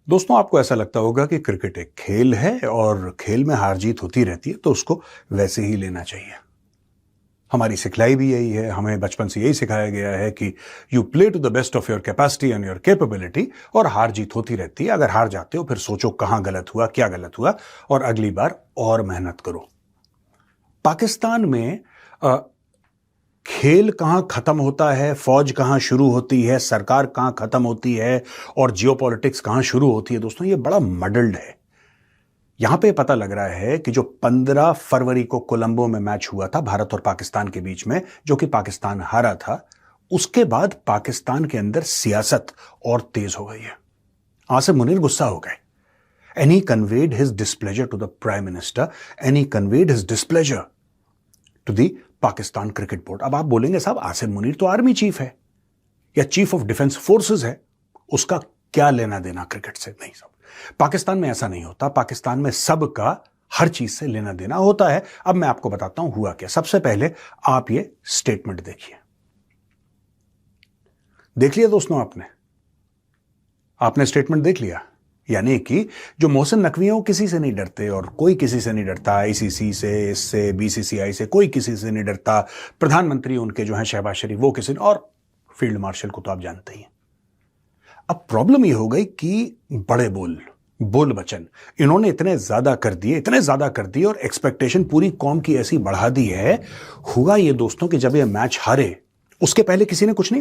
दोस्तों, आपको ऐसा लगता होगा कि क्रिकेट एक खेल है और खेल में हार जीत होती रहती है, तो उसको वैसे ही लेना चाहिए। हमारी सिखलाई भी यही है, हमें बचपन से यही सिखाया गया है कि you play to the best of your capacity and your capability, और हार जीत होती रहती है। अगर हार जाते हो फिर सोचो कहां गलत हुआ, क्या गलत हुआ, और अगली बार और मेहनत करो। पाकिस्तान में खेल कहां खत्म होता है, फौज कहां शुरू होती है, सरकार कहां खत्म होती है और जियोपॉलिटिक्स कहां शुरू होती है, दोस्तों ये बड़ा मडल्ड है। यहां पे पता लग रहा है कि जो 15 फरवरी को कोलंबो में मैच हुआ था भारत और पाकिस्तान के बीच में, जो कि पाकिस्तान हारा था, उसके बाद पाकिस्तान के अंदर सियासत और तेज हो गई है। आसिम मुनीर गुस्सा हो गए and he conveyed his displeasure to the prime minister and he conveyed his displeasure to the Pakistan cricket board. अब आप बोलेंगे साहब आसिम मुनीर तो आर्मी चीफ है या चीफ ऑफ डिफेंस फोर्सेस है, उसका क्या लेना देना क्रिकेट से? नहीं साहब, पाकिस्तान में ऐसा नहीं होता। पाकिस्तान में सबका हर चीज से लेना देना होता है। अब मैं आपको बताता हूं हुआ क्या। सबसे पहले आप ये स्टेटमेंट देखिए। देख लिया दोस्तों, आपने स्टेटमेंट देख लिया। यानी कि जो मोहसिन नकवी हैं किसी से नहीं डरते, और कोई किसी से नहीं डरता। आईसीसी से, इससे, बीसीसीआई से, कोई किसी से नहीं डरता। प्रधानमंत्री उनके जो हैं शहबाज शरीफ, वो किसी, और फील्ड मार्शल को तो आप जानते ही हैं। अब प्रॉब्लम ये हो गई कि बड़े बोल बचन इन्होंने इतने ज्यादा कर दिए और एक्सपेक्टेशन पूरी कौम की ऐसी बढ़ा दी है। हुआ ये दोस्तों कि जब ये मैच हारे, उसके पहले किसी ने कुछ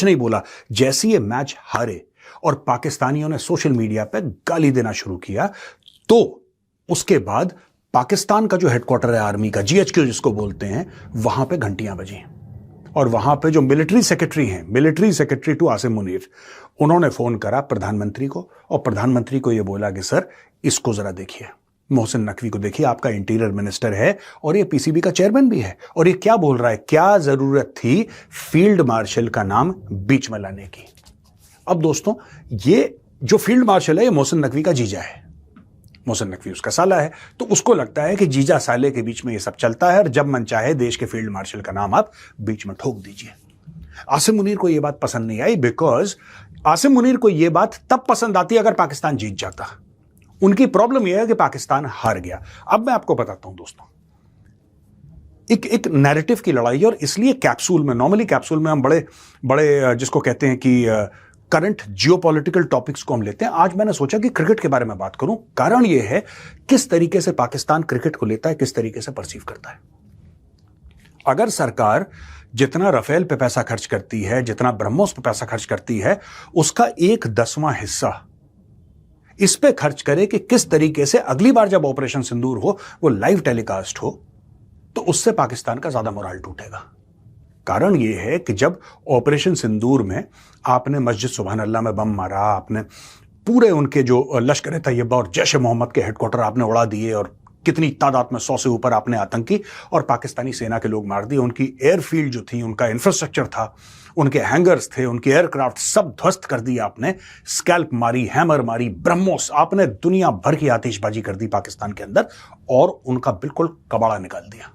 नहीं बोला। जैसे ये मैच हारे और पाकिस्तानियों ने सोशल मीडिया पे गाली देना शुरू किया, तो उसके बाद पाकिस्तान का जो हेडक्वार्टर है आर्मी का, जीएचक्यू जिसको बोलते हैं, वहां पे घंटियां बजी और वहां पे जो military secretary to Asim Munir, उन्होंने फोन करा प्रधानमंत्री को, और प्रधानमंत्री को यह बोला कि सर इसको जरा देखिए, मोहसिन नकवी को देखिए, आपका इंटीरियर मिनिस्टर है और ये पीसीबी का चेयरमैन भी है, और ये क्या बोल रहा है, क्या जरूरत थी फील्ड मार्शल का नाम बीच में लाने की। अब दोस्तों, ये जो फील्ड मार्शल है ये मोहसिन नकवी का जीजा है, मोहसिन नकवी उसका साला है, तो उसको लगता है कि जीजा साले के बीच में ये सब चलता है और जब मन चाहे देश के फील्ड मार्शल का नाम आप बीच में ठोक दीजिए। आसिम मुनीर को यह बात पसंद नहीं आई, बिकॉज आसिम मुनीर को यह बात तब पसंद आती अगर पाकिस्तान जीत जाता। उनकी प्रॉब्लम यह है कि पाकिस्तान हार गया। अब मैं आपको बताता हूं दोस्तों, एक नैरेटिव की लड़ाई है, और इसलिए कैप्सूल में, नॉर्मली कैप्सूल में हम बड़े जिसको कहते हैं कि करंट जियोपॉलिटिकल टॉपिक्स को हम लेते हैं। आज मैंने सोचा कि क्रिकेट के बारे में बात करूं। कारण यह है किस तरीके से पाकिस्तान क्रिकेट को लेता है, किस तरीके से परसीव करता है। अगर सरकार जितना राफेल पे पैसा खर्च करती है, जितना ब्रह्मोस पे पैसा खर्च करती है, उसका 1/10वां हिस्सा इस पे खर्च करे कि किस तरीके से अगली बार जब ऑपरेशन सिंदूर हो, वो लाइव टेलीकास्ट हो, तो उससे पाकिस्तान का ज्यादा मोराल टूटेगा। कारण यह है कि जब ऑपरेशन सिंदूर में आपने मस्जिद सुभान अल्लाह में बम मारा, आपने पूरे उनके जो लश्कर तैयबा और जैश मोहम्मद के हेडक्वार्टर आपने उड़ा दिए, और कितनी तादाद में 100 से ऊपर आपने आतंकी और पाकिस्तानी सेना के लोग मार दिए। उनकी एयरफील्ड जो थी, उनका इंफ्रास्ट्रक्चर था, उनके हैंगर्स थे, उनके एयरक्राफ्ट सब ध्वस्त कर दिया आपने। स्कैल्प मारी, हैमर मारी, ब्रह्मोस, आपने दुनिया भर की आतिशबाजी कर दी पाकिस्तान के अंदर और उनका बिल्कुल कबाड़ा निकाल दिया।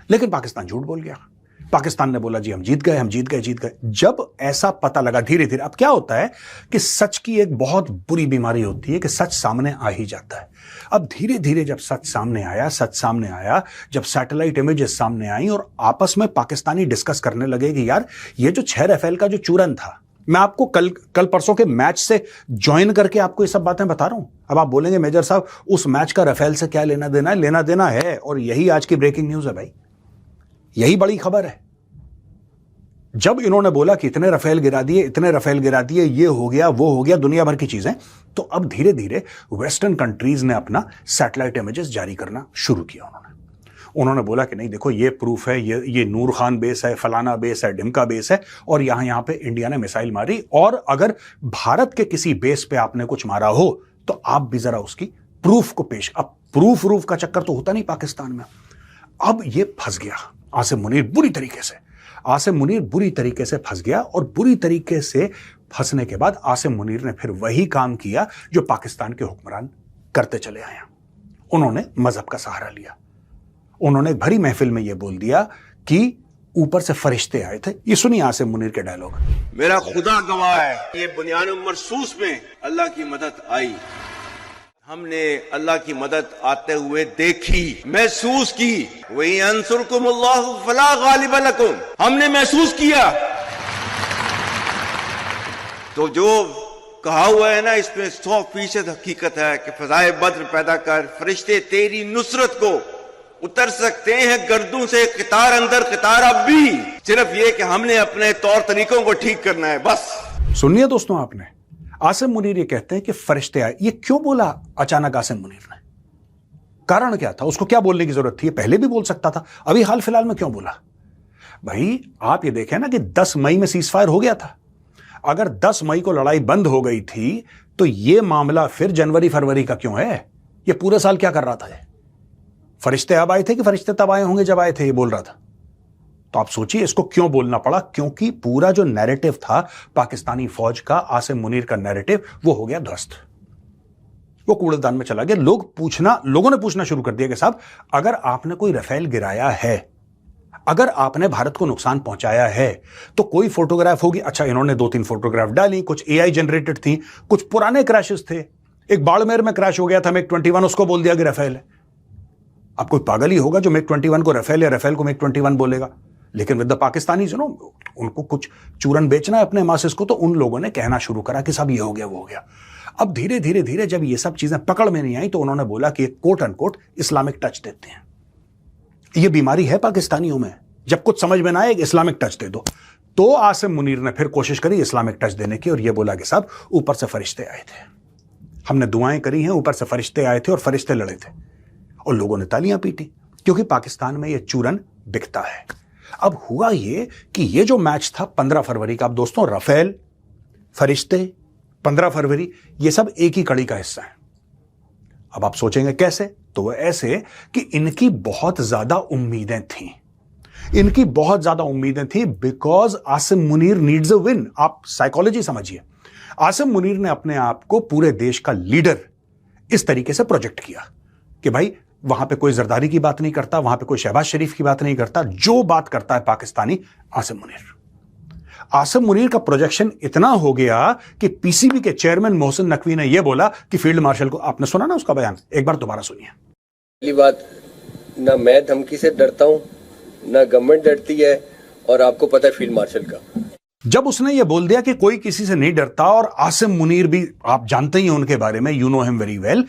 लेकिन पाकिस्तान झूठ बोल गया। पाकिस्तान ने बोला जी हम जीत गए। जब ऐसा पता लगा धीरे धीरे, अब क्या होता है कि सच की एक बहुत बुरी बीमारी होती है कि सच सामने आ ही जाता है। अब धीरे धीरे जब सच सामने आया, जब सैटेलाइट इमेजेस सामने आई और आपस में पाकिस्तानी डिस्कस करने लगे कि यार ये जो 6 राफेल का जो चूरन था, मैं आपको कल परसों के मैच से ज्वाइन करके आपको ये सब बातें बता रहा हूं। अब आप बोलेंगे मेजर साहब उस मैच का राफेल से क्या लेना देना है? लेना देना है, और यही आज की ब्रेकिंग न्यूज है भाई, यही बड़ी खबर है। जब इन्होंने बोला कि इतने राफेल गिरा दिए, ये हो गया, वो हो गया, दुनिया भर की चीजें, तो अब धीरे धीरे वेस्टर्न कंट्रीज ने अपना सैटेलाइट इमेजेस जारी करना शुरू किया। उन्होंने बोला कि नहीं देखो, ये प्रूफ है, ये नूर खान बेस है, फलाना बेस है, ढिमका बेस है, और यहां पे इंडिया ने मिसाइल मारी, और अगर भारत के किसी बेस पे आपने कुछ मारा हो तो आप भी जरा उसकी प्रूफ को पेश। अब प्रूफ का चक्कर तो होता नहीं पाकिस्तान में। अब ये फंस गया आसिम मुनीर बुरी तरीके से फंस गया, और बुरी तरीके से फंसने के बाद आसिम मुनीर ने फिर वही काम किया जो पाकिस्तान के हुक्मरान करते चले आए। उन्होंने मजहब का सहारा लिया। उन्होंने भरी महफिल में यह बोल दिया कि ऊपर से फरिश्ते आए थे। ये सुनिए आसिम मुनीर के डायलॉग। मेरा खुदा गवाह है, ये बुनियान मरसूस में अल्लाह की मदद आई। हमने अल्लाह की मदद आते हुए देखी, महसूस की। वही अंसुरकुमुल्लाहु फला गालिब लकुम, हमने महसूस किया। तो जो कहा हुआ है ना, इसमें 100% हकीकत है कि फजाए बद्र पैदा कर, फरिश्ते तेरी नुसरत को उतर सकते हैं गर्दों से, कितार अंदर कितार अब भी। सिर्फ ये कि हमने अपने तौर तरीकों को ठीक करना है, बस। सुनिए दोस्तों, आपने आसिम मुनीर ये कहते हैं कि फरिश्ते आए। ये क्यों बोला अचानक आसिम मुनीर ने? कारण क्या था? उसको क्या बोलने की जरूरत थी? पहले भी बोल सकता था, अभी हाल फिलहाल में क्यों बोला? भाई आप ये देखें ना कि 10 मई में सीजफायर हो गया था। अगर 10 मई को लड़ाई बंद हो गई थी तो यह मामला फिर जनवरी फरवरी का क्यों है? यह पूरे साल क्या कर रहा था? फरिश्ते अब आए थे कि फरिश्ते तब आए होंगे जब आए थे, ये बोल रहा था। तो आप सोचिए इसको क्यों बोलना पड़ा? क्योंकि पूरा जो नैरेटिव था पाकिस्तानी फौज का, आसिम मुनीर का नैरेटिव, वो हो गया ध्वस्त, वो कूड़ेदान में चला गया। लोगों ने पूछना शुरू कर दिया कि साहब अगर आपने कोई राफेल गिराया है, अगर आपने भारत को नुकसान पहुंचाया है तो कोई फोटोग्राफ होगी। अच्छा, इन्होंने 2-3 फोटोग्राफ डाली, कुछ एआई जनरेटेड थी, कुछ पुराने क्रैशेस थे। एक बाड़मेर में क्रैश हो गया था मिग 21, उसको बोल दिया कि राफेल है। अब कोई पागल ही होगा जो मिग 21 को राफेल या राफेल को मिग 21 बोलेगा। लेकिन विद द पाकिस्तानी उनको कुछ चूरन बेचना है अपने मासेस को, तो उन लोगों ने कहना शुरू करा कि साहब ये हो गया, वो हो गया। अब धीरे धीरे धीरे जब ये सब चीजें पकड़ में नहीं आई तो उन्होंने बोला कि कोट अनकोट इस्लामिक टच देते हैं। ये बीमारी है पाकिस्तानियों में, जब कुछ समझ में ना आए इस्लामिक टच दे दो। तो आसिम मुनीर ने फिर कोशिश करी इस्लामिक टच देने की और यह बोला कि साहब ऊपर से फरिश्ते आए थे, हमने दुआएं करी हैं, ऊपर से फरिश्ते आए थे और फरिश्ते लड़े थे। और लोगों ने तालियां पीटी क्योंकि पाकिस्तान में यह चूरन बिकता है। अब हुआ ये कि ये जो मैच था 15 फरवरी का, अब दोस्तों राफेल, फरिश्ते, 15 फरवरी, ये सब एक ही कड़ी का हिस्सा है। अब आप सोचेंगे कैसे? तो वह ऐसे कि इनकी बहुत ज्यादा उम्मीदें थी, इनकी बहुत ज्यादा उम्मीदें थी because Asim Munir needs a win. आप साइकोलॉजी समझिए। आसिम मुनीर ने अपने आप को पूरे देश का लीडर इस तरीके से प्रोजेक्ट किया कि भाई वहां पे कोई जरदारी की बात नहीं करता, वहां पे कोई शहबाज शरीफ की बात नहीं करता, जो बात करता है पाकिस्तानी आसिम मुनीर। आसिम मुनीर का प्रोजेक्शन इतना हो गया कि पीसीबी के चेयरमैन मोहसिन नकवी ने यह बोला कि फील्ड मार्शल को, आपने सुना ना उसका बयान, एक बार दोबारा सुनिए। पहली बात, ना मैं धमकी से डरता हूं, ना गवर्नमेंट डरती है, और आपको पता है फील्ड मार्शल का। जब उसने ये बोल दिया कि कोई किसी से नहीं डरता और आसिम मुनीर भी आप जानते ही हैं उनके बारे में, you know him very well,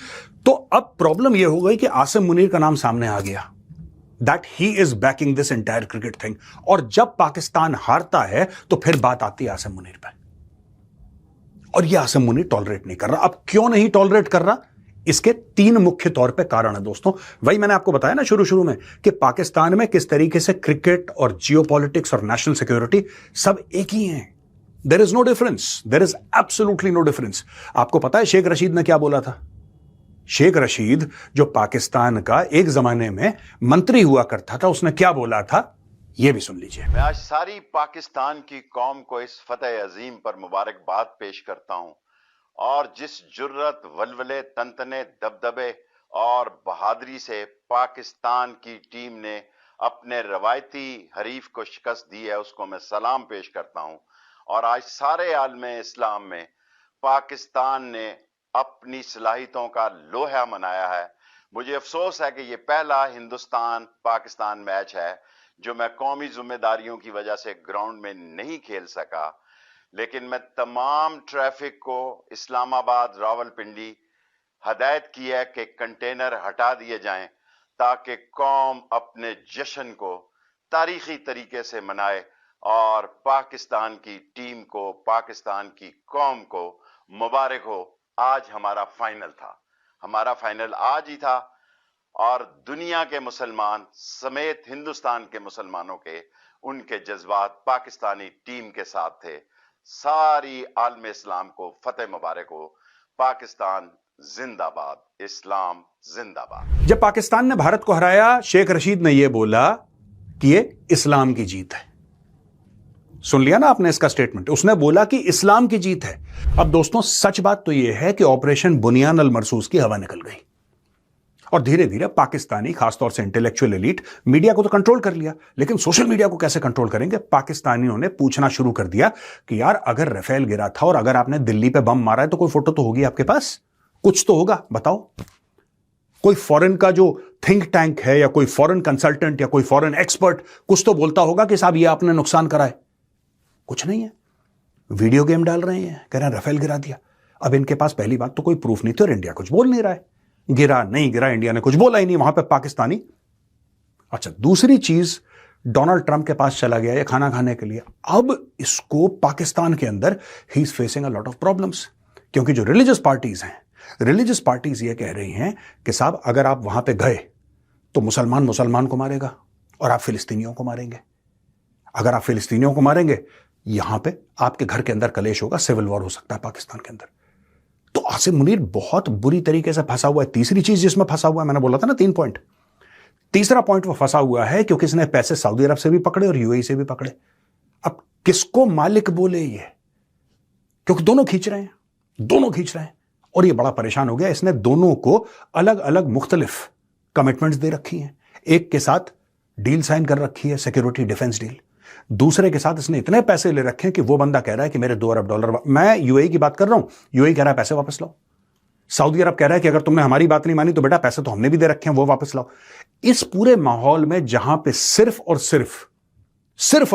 तो अब प्रॉब्लम यह हो गई कि आसिम मुनीर का नाम सामने आ गया, that he is banking this entire cricket thing. और जब पाकिस्तान हारता है तो फिर बात आती है आसिम मुनीर पे, और यह आसिम मुनीर टॉलरेट नहीं कर रहा। अब क्यों नहीं टॉलरेट कर रहा? इसके 3 मुख्य तौर पे कारण है दोस्तों। वही मैंने आपको बताया ना शुरू में कि पाकिस्तान में किस तरीके से क्रिकेट और जियोपॉलिटिक्स और नेशनल सिक्योरिटी सब एक ही हैं। There is no difference, there is absolutely no difference. आपको पता है शेख रशीद ने क्या बोला था? शेख रशीद जो पाकिस्तान का एक जमाने में मंत्री हुआ करता था, उसने क्या बोला था, यह भी सुन लीजिए। मैं आज सारी पाकिस्तान की कौम को इस फतेह अजीम पर मुबारकबाद पेश करता हूं, और जिस जुर्रत, वलवले, तंतने, दबदबे और बहादुरी से पाकिस्तान की टीम ने अपने रवायती हरीफ को शिकस्त दी है, उसको मैं सलाम पेश करता हूं। और आज सारे आलमे इस्लाम में पाकिस्तान ने अपनी सलाहियतों का लोहा मनाया है। मुझे अफसोस है कि ये पहला हिंदुस्तान पाकिस्तान मैच है जो मैं कौमी जिम्मेदारियों की वजह से ग्राउंड में नहीं खेल सका, लेकिन मैं तमाम ट्रैफिक को इस्लामाबाद, रावलपिंडी हदायत की है कि कंटेनर हटा दिए जाएं ताकि कौम अपने जश्न को तारीखी तरीके से मनाए और पाकिस्तान की टीम को, पाकिस्तान की कौम को मुबारक हो। आज हमारा फाइनल था, हमारा फाइनल आज ही था, और दुनिया के मुसलमान समेत हिंदुस्तान के मुसलमानों के उनके जज्बात पाकिस्तानी टीम के साथ थे। सारी आलम इस्लाम को फतेह मुबारक हो। पाकिस्तान जिंदाबाद, इस्लाम जिंदाबाद। जब पाकिस्तान ने भारत को हराया, शेख रशीद ने यह बोला कि ये इस्लाम की जीत है। सुन लिया ना आपने इसका स्टेटमेंट? उसने बोला कि इस्लाम की जीत है। अब दोस्तों सच बात तो यह है कि ऑपरेशन बुनियान अल मरसूस की हवा निकल गई। और धीरे धीरे पाकिस्तानी, खासतौर से इंटेलेक्चुअल एलीट, मीडिया को तो कंट्रोल कर लिया, लेकिन सोशल मीडिया को कैसे कंट्रोल करेंगे? पाकिस्तानियों ने पूछना शुरू कर दिया कि यार अगर राफेल गिरा था और अगर आपने दिल्ली पे बम मारा है तो कोई फोटो तो होगी आपके पास, कुछ तो होगा, बताओ। कोई फॉरेन का जो थिंक टैंक है या कोई फॉरेन कंसल्टेंट या कोई फॉरेन एक्सपर्ट कुछ तो बोलता होगा कि साहब ये आपने नुकसान करा है। कुछ नहीं है, वीडियो गेम डाल रहे हैं, कह रहे हैं राफेल गिरा दिया। अब इनके पास पहली बात तो कोई प्रूफ नहीं थी और इंडिया कुछ बोल नहीं रहा है। गिरा नहीं गिरा, इंडिया ने कुछ बोला ही नहीं, वहां पे पाकिस्तानी। अच्छा, दूसरी चीज, डोनाल्ड ट्रंप के पास चला गया ये खाना खाने के लिए। अब इसको पाकिस्तान के अंदर he is facing a lot of problems, क्योंकि जो रिलीजियस पार्टीज हैं, रिलीजियस पार्टीज ये कह रही हैं कि साहब अगर आप वहां पे गए तो मुसलमान मुसलमान को मारेगा और आप फिलिस्तीनियों को मारेंगे। अगर आप फिलिस्तीनियों को मारेंगे, यहां पे आपके घर के अंदर कलेश होगा, सिविल वॉर हो सकता है पाकिस्तान के अंदर। तो आसिम मुनीर बहुत बुरी तरीके से फंसा हुआ है। तीसरी चीज जिसमें फंसा हुआ है, मैंने बोला था ना 3 पॉइंट, तीसरा पॉइंट वो फंसा हुआ है क्योंकि इसने पैसे सऊदी अरब से भी पकड़े और यूएई से भी पकड़े। अब किसको मालिक बोले ये, क्योंकि दोनों खींच रहे हैं और ये बड़ा परेशान हो गया। इसने दोनों को अलग अलग मुख्तलिफ कमिटमेंट्स दे रखी हैं। एक के साथ डील साइन कर रखी है, सिक्योरिटी डिफेंस डील। दूसरे के साथ इसने इतने पैसे ले रखे हैं कि वो बंदा कह रहा है कि मेरे $2 अरब, मैं यूएई की बात कर रहा हूं, यूएई कह रहा है पैसे वापस लाओ। सऊदी अरब कह रहा है कि अगर तुमने हमारी बात नहीं मानी तो बेटा पैसे तो हमने भी दे रखे हैं, वो वापस लाओ। इस पूरे माहौल में जहां पे सिर्फ और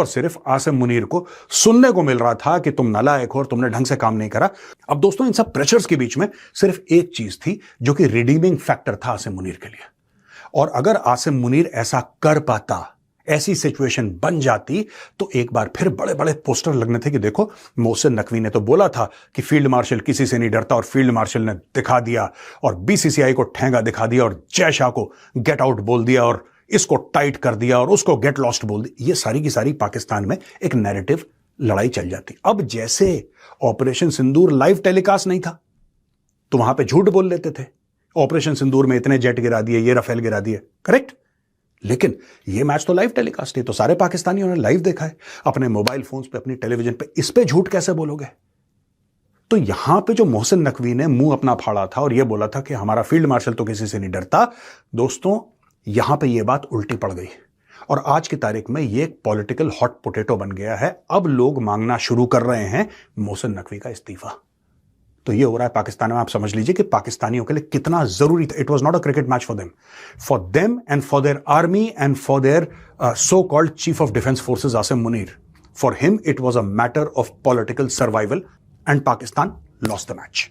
सिर्फ आसिम मुनीर को सुनने को मिल रहा था कि तुम नालायक हो और तुमने ढंग से काम नहीं करा। अब दोस्तों, इन सब प्रेशर्स के बीच में सिर्फ एक चीज थी जो कि रिडीमिंग फैक्टर था आसिम मुनीर के लिए। और अगर आसिम मुनीर ऐसा कर पाता, ऐसी सिचुएशन बन जाती, तो एक बार फिर बड़े बड़े पोस्टर लगने थे कि देखो, मोहसिन नकवी ने तो बोला था कि फील्ड मार्शल किसी से नहीं डरता और फील्ड मार्शल ने दिखा दिया और बीसीसीआई को ठेंगा दिखा दिया और जय शाह को गेट आउट बोल दिया और इसको टाइट कर दिया और उसको गेट लॉस्ट बोल दिया। ये सारी की सारी पाकिस्तान में एक नैरेटिव लड़ाई चल जाती। अब जैसे ऑपरेशन सिंदूर लाइव टेलीकास्ट नहीं था तो वहां पे झूठ बोल लेते थे, ऑपरेशन सिंदूर में इतने जेट गिरा दिए, ये राफेल गिरा दिए, करेक्ट। लेकिन ये मैच तो लाइव टेलीकास्ट है, तो सारे पाकिस्तानियों ने लाइव देखा है अपने मोबाइल फोन्स पे, अपनी टेलीविजन पे। इस पे झूठ कैसे बोलोगे? तो यहां पे जो मोहसिन नकवी ने मुंह अपना फाड़ा था और ये बोला था कि हमारा फील्ड मार्शल तो किसी से नहीं डरता, दोस्तों यहां पे ये बात उल्टी पड़ गई और आज की तारीख में ये एक पॉलिटिकल हॉट पोटैटो बन गया है। अब लोग मांगना शुरू कर रहे हैं मोहसिन नकवी का इस्तीफा। तो ये हो रहा है पाकिस्तान में। आप समझ लीजिए कि पाकिस्तानियों के लिए कितना जरूरी था। It was not a cricket match for them and for their army and for their so called chief of defence forces Asim Munir. For him it was a matter of political survival and Pakistan lost the match.